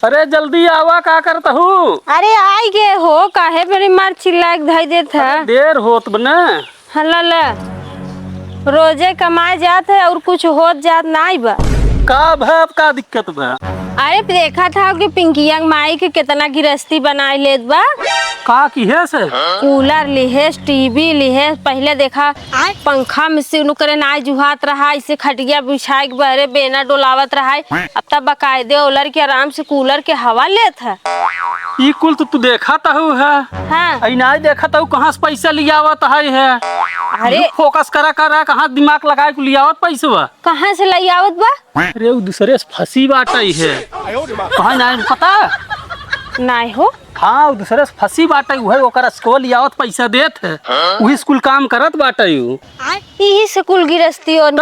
अरे जल्दी आवा, का करता हूँ? अरे आई गए हो, काहे बड़ी मार चिल्ला के धाई देत है। देर होत बना। हला रोजे कमाए जात है और कुछ होत जात नहीं बा। का भैब का दिक्कत बा? अरे देखा था कि पिंकिया माई के कितना गिरस्ती बनाई लेत बा। का की है से? कूलर लिहेस, टीवी लिहेस। पहले देखा पंखा में से करे नाई जुहात रहा, इसे खटिया बिछाए के बहरे बेना डोलावत रहा। अब तब बकायदे ओलर के आराम से कूलर के हवा लेत है। ई कुल तो तू देखा तहु है। हाँ। आई नहीं देखा तहु कहाँ से पैसा लियावत है। अरे फोकस करा कहाँ दिमाग लगा के लियावत पैसा कहाँ से लाई आवत बा? अरे वो दूसरे से फंसी बाटई है। कहाँ नहीं पता नहीं हो। हाँ वो दूसरे से फंसी बाटई है, ओकर स्कूल लियावत पैसा देत है। वही स्कूल काम करत बाटई। यही से कुल गिरस्ती और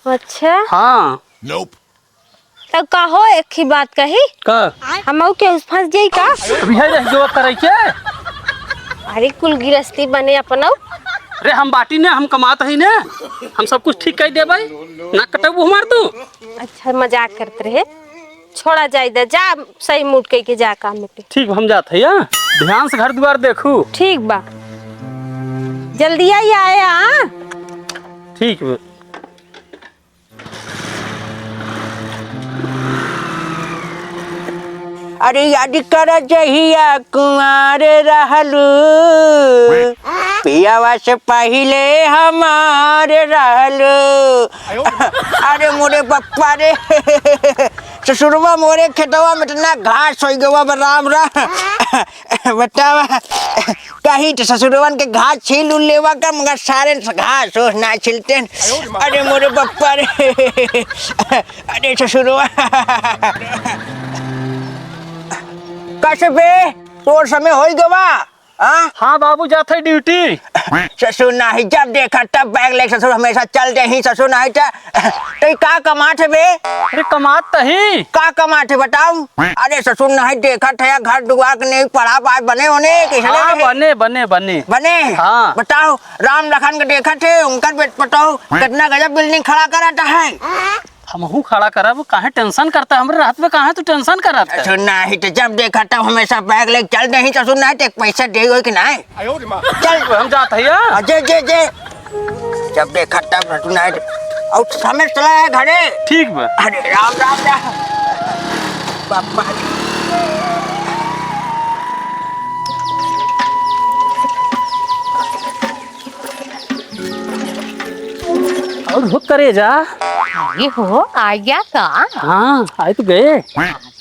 अच्छा हाँ तब का हो एक ही बात कही का हम के उस फंस जाई का अभी है रह जो करे के। अरे कुल गिरस्ती बने अपन। अरे हम बाटी ने हम कमात ही ने, हम सब कुछ ठीक कर दे भाई ना कटबू हमार तू। अच्छा मजाक करते रहे, छोड़ा जाए दे, जा सही मूड के जा काम में। ठीक हम जाते हैं, ध्यान से घर द्वार देखू। ठीक बा, जल्दी आई आए। हाँ ठीक बा। अरे याद कर जहिया कुंवर रहलू, पियावा से पहले हमारे रहलू। अरे मोरे पप्पा रे, ससुरवा मोरे खेतवा में इतना घास हो गवा राम राम। बतावा कहीं तो ससुरवन के घास छील लेवा का, मगर सारे घास हो ना छिलते। अरे मोरे पप्पा रे, अरे ससुरवा कैसे बे तोर समय हो गवा। हाँ बाबू जाते ड्यूटी। ससुर नहीं जब देखा तब बैग ले, ससुर हमेशा चलते ही। ससुर नहीं तो का कमात है बे? अरे कमात तही का कमात है बताओ? अरे ससुर नहीं देखा था घर दुआ के नहीं पढ़ा पाए बने होने। हाँ, बने बने बने बने। हाँ। बताओ राम लखन के देखा थे, उनका बेट बताओ कितना गजब बिल्डिंग खड़ा कराता है। हमहू खड़ा करब, काहे टेंशन करता है हमरे रात में, काहे तू टेंशन करत है? ससुर नहीं तो जब देखा तब हमेशा बैग ले चल नहीं। ससुर नहीं तो एक पैसा दे हो कि नहीं। चल हम जाते हैं। जे जे जे जब देखा तब ससुर नहीं और समय चला है घरे। ठीक बा। अरे राम राम राम पापा। और हुक करे जा। ये हो आ गया का? हाँ आए तो गए।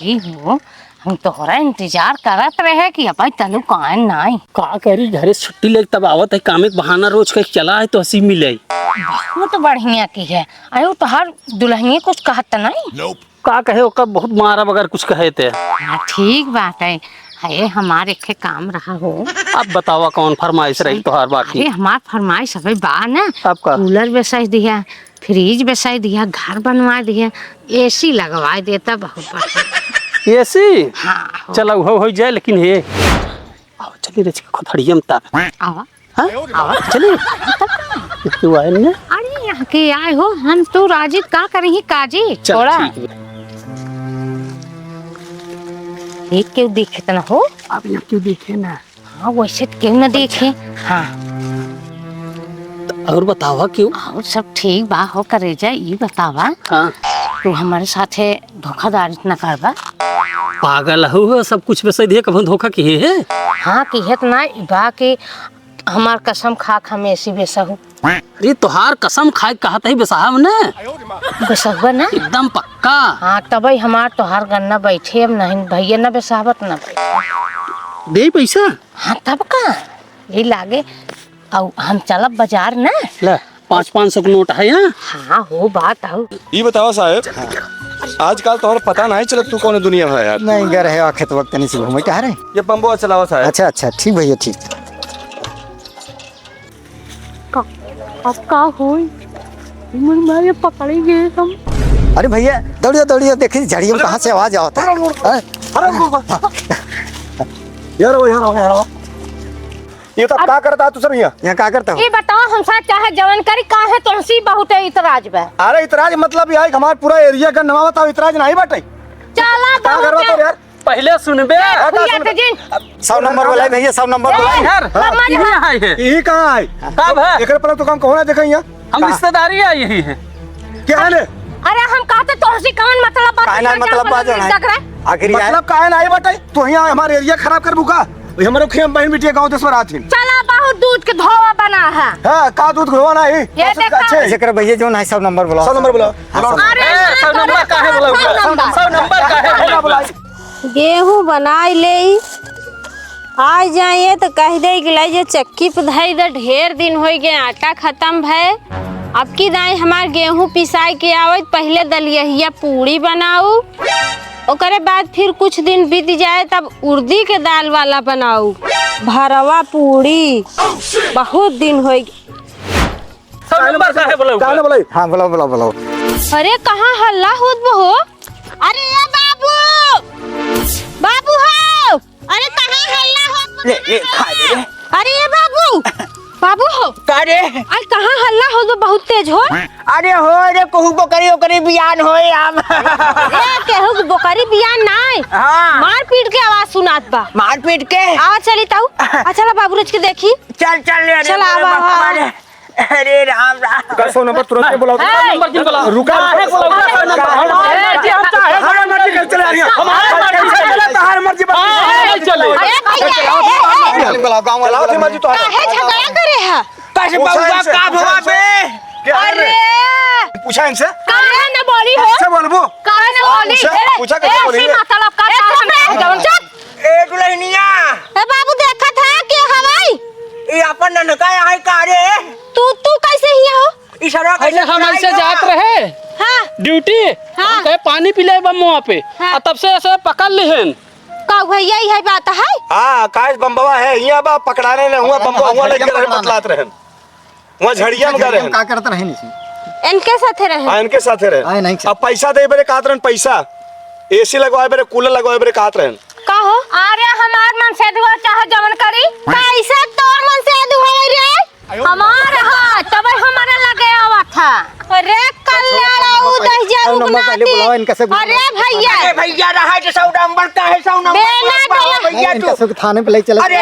ये हो हम तोहरा इंतजार करत रहे कि अब तलू कहाँ नहीं। का करी घरे से छुट्टी ले तब आवत है, काम एक बहाना रोज का चला है तो हंसी मिले। बहुत बढ़िया की है। आयो तोहर दुल्हनिया कुछ कहत नहीं? का कहे ओका बहुत मारा बगैर कुछ कहे थे। ठीक बात है। अरे हमारे के काम रहा हो। अब बतावा कौन फरमाइश रही तोहार बाकी? अरे हमार फरमाइश अभी बा ना, आपका कूलर बेसाई दिया, फ्रिज बेसाई दिया, घर बनवा दिया, एसी लगवा देता। बहुत बढ़िया। एसी? हाँ चला हो जाए, लेकिन हे आओ चली रे खथड़ियम ता। आवा हाँ आवा चली तू आए ने। अरे यहाँ के आए हो, हम तो राजी का करेंगे काजी। थोड़ा एक क्यों देखे ना हो? अब यहाँ क्यों देखे ना? हाँ वैसे क्यों ना देखे। हाँ और बतावा क्यों? और सब ठीक बा हो करे जा। ये बतावा हाँ तू हमारे साथे धोखाधड़ी न करबा? पागल हो, सब कुछ वैसे दिए कभी धोखा किए है? हाँ किहत ना बा के हमार कसम खा हम ऐसी बेसहू। ये तोहार कसम खाए कहता ही बेसाहब ने। बेसहुआ ना एकदम पक्का। हाँ तबई हमार तोहार गन्ना बैठे। अब नहीं भैया न बेसाहबत न दे पैसा। हाँ तब का ये लागे। और हम चलब बाजार ना। ले 500 का नोट है यहाँ। हाँ हो बात हो। ये बताओ साहब, आजकल तो पता नहीं चलत तू कौन दुनिया में है यार। नहीं गए रहे आखिर वक्त नहीं से घूमे कह रहे। ये पंबो चलाओ साहब। अच्छा अच्छा ठीक भैया ठीक। अब का हो पकड़े गए हम। अरे भैया दौड़िए दौड़िए, देखिए झड़ियों में कहाँ से आवाज आता है। यार ये तो क्या करता है तू सर यहाँ क्या करता हूँ? ये बताओ हम साथ चाहे जवन करी का है तुलसी बहुत है इतराज बा। अरे इतराज मतलब ये है कि हमारे पूरा एरिया का नवा बताओ इतराज नहीं बटे। चला क्या बहू करवा तो के यार पहले सुनबे भैया तो जी 100 नंबर वाला है भैया 100 नंबर वाला है। यार यहाँ आई है यही कहाँ है कब है एकरे पर तो काम कहो ना देखा यहाँ हम रिश्तेदारी आई यही है क्या है ने अरे हम कहते तोहसी कौन मतलब बात काहे ना मतलब बात है आखिर यार मतलब काहे ना आई बताई तो यहाँ हमारे एरिया खराब कर बुका हमारे खेम बहन बिटिया गांव देश में आती चला बहुत दूध के धोवा बना है हां का दूध घोवा ना ही ये देखा। ऐसे कर भैया जो ना 100 नंबर बोला 100 नंबर बोला अरे ए, 100 नंबर का है बोला 100 नंबर का है बोला गेहूं बनाई ले आ जाइए तो कह दे कि जे चक्की पे धई दे ढेर दिन हो गए आटा खत्म भय अब की दाई हमार गेहूं पिसाई के आवत पहले दलिया पूरी बनाऊ ओकरे बाद फिर कुछ दिन बीत जाए तब उर्दी के दाल वाला बनाऊ भरवा पूरी बहुत दिन हो गए 100 नंबर का है बोला का ना बोला हां बोला बोला बोला अरे कहाँ हल्ला होत बहो अरे ये बाबू हो अरे कहाँ हल्ला होत ले खा ले अरे ये बाबू हो का रे आज कहाँ हल्ला हो तो बहुत तेज हो अरे हो रे कहू बकरी ओकरी बियान होए आम ए केहू के बोकरी बियान नाय हां मार पीट के आवाज सुनात बा मार पीट के आ चली ताऊ आ चला बाबू रच के देखी चल चल ले चल आवा अरे राम राम का 100 नंबर तुरंत बुलाओ नंबर जिन बोला रुका है बोला ए जी हम चाहे हमारा मर्जी कर चले आ रही हमारा मर्जी चलो अरे भैया बोला गांव वाला चलाओ मर्जी तो काहे झगड़ा करे है कैसे बउवा का भवा बे अरे पूछा इनसे काहे न बोली हो से बोलबो काहे न बोली पूछा कैसे बोली मतलब का चुप ए दुल्हनिया ए बाबू देखा था के हवाई ये अपन ननका है का रे तू कैसे हिया हो इशारा अरे हम ऐसे जात रहे हां ड्यूटी हम कहे पानी पिले बम वहाँ पे हाँ। और तब से ऐसे पकड़ लिहन का भैया यही बात है हां काश बम्बवा है यहां बा पकड़ाने ने हुआ बम्बवा हुआ लेके रहे बतलात रहे वहां झड़िया में रहे का करत रहे नहीं इनके साथ रहे हां इनके साथ आए रहे नहीं अब पैसा दे बेरे कात रहन पैसा एसी लगवाए बेरे कूलर लगवाए बेरे कात रहन का हो अरे हमार मन से दुआ चाहे जवन करी कैसे तोर मन से दुआ रे हमार हां तब हमारा लगे आवा था अरे कल्याणा उदय जाऊ नंबर पहले बुलाओ इनका से अरे भैया अरे भैया रहा है 100 नंबर का है 100 नंबर बेना भैया इनका तू सब थाने पे ले चले अरे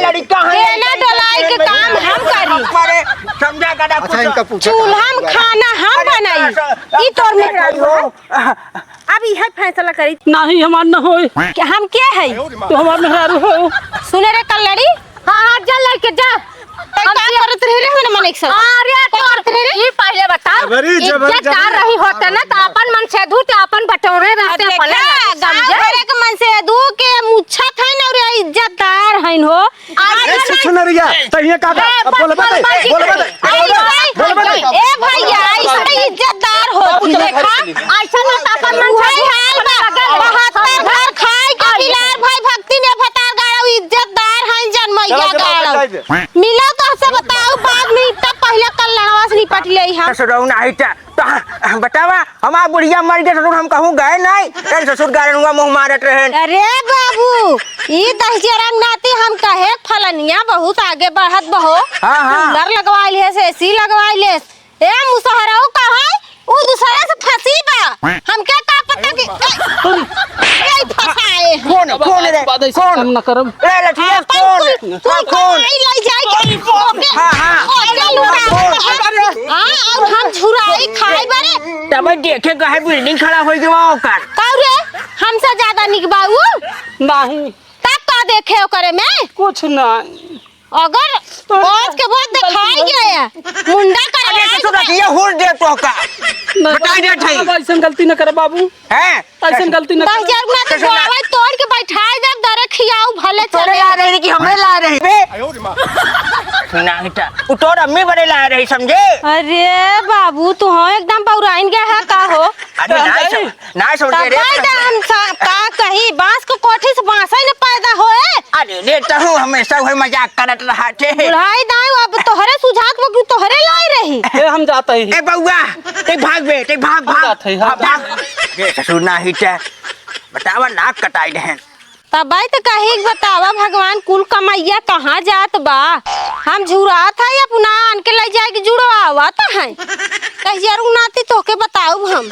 लड़का है बेना डोलाई के काम हम करी अरे समझा का ना अच्छा इनका पूछा चूल्हा में खाना हम बनाई ई तोर में अब यह फैसला करी नहीं हमार न होई कि हम के है तो हमार मेहरारू हो सुने रे कल्लड़ी हां जा लड़के जा हम क्या करत रहे रे हमने मन एक साथ अरे करत रहे ई पहले बता इज्जतदार रही होता ना तो अपन मन से धू तो अपन बटोरे रहते अपन गमजे के मन से धू के मुच्छा था ना और इज्जतदार हइन हो ए सुन रिया तो ये का बोल बता ए भैया ऐसा इज्जतदार हो देखा ऐसा ना अपन मन से हाल बहत्तर घर खाए के बिलार भाई भक्ति ने फतार गाड़ा इज्जतदार हइन जन्मैया गाड़ा मिला तो से बताओ बाद में तब पहले कल्याणवा से निपट ले हम ससुर नहीं तो बतावा हमार बुढ़िया मर गए ससुर हम कहूं गए नहीं तेरे ससुर गारन हुआ मुंह मारत रहे अरे बाबू ये दहजरंग नाती हम कहे फलनिया बहुत आगे बढ़त बहो कूलर लगवाइल है से एसी लगवाइल है ए मुसहराऊ कहां वो दूसरा से फंसी बा हमके का पता कि ए फसाए कौन रे कौन न करब ए लठिया कौन नहीं ले जाए ओके ओके लुटा हां और हम झुराई खाए बारे तब देखे कहे बिल्डिंग खड़ा हो गया ओकर कारे हमसे ज्यादा निक बाबू नहीं तब का देखे ओकरे में कुछ नहीं अगर आज के बाद दिखाई गया मुंडा कर ससुर ये हुर दे तो का बता दे थई ऐसा गलती न करे बाबू हैं ऐसा गलती न करे 10,000 गुना तो गोवा तोड़ के बैठाए दे दरे खियाऊ भले तोरे चले ला रही कि हमें ला रही बे नहीं था वो तोर अम्मी बड़े ला रही समझे अरे बाबू तू हो एकदम पौराइन गया है का हो अरे ना समझ रे हम का कहीं बांस को कोठी से बांस ही न पैदा होए अरे देता हूं हमेशा वही मजाक करत रहा थे बुढ़ाई दाई अब तोहरे सुझात में तोहरे लाई रही ए हम जाते ही ए बउआ ते भाग बे ते भाग भाग भाग ये ससुर ना ही चा बतावा नाक कटाई रहन तब तो कहीं बतावा भगवान कुल कमैया कहाँ जात बा हम झुरा था या पुनः आन के ले जाए कि जुड़वा तो है कहीं जरूर नाती तो के बताऊ हम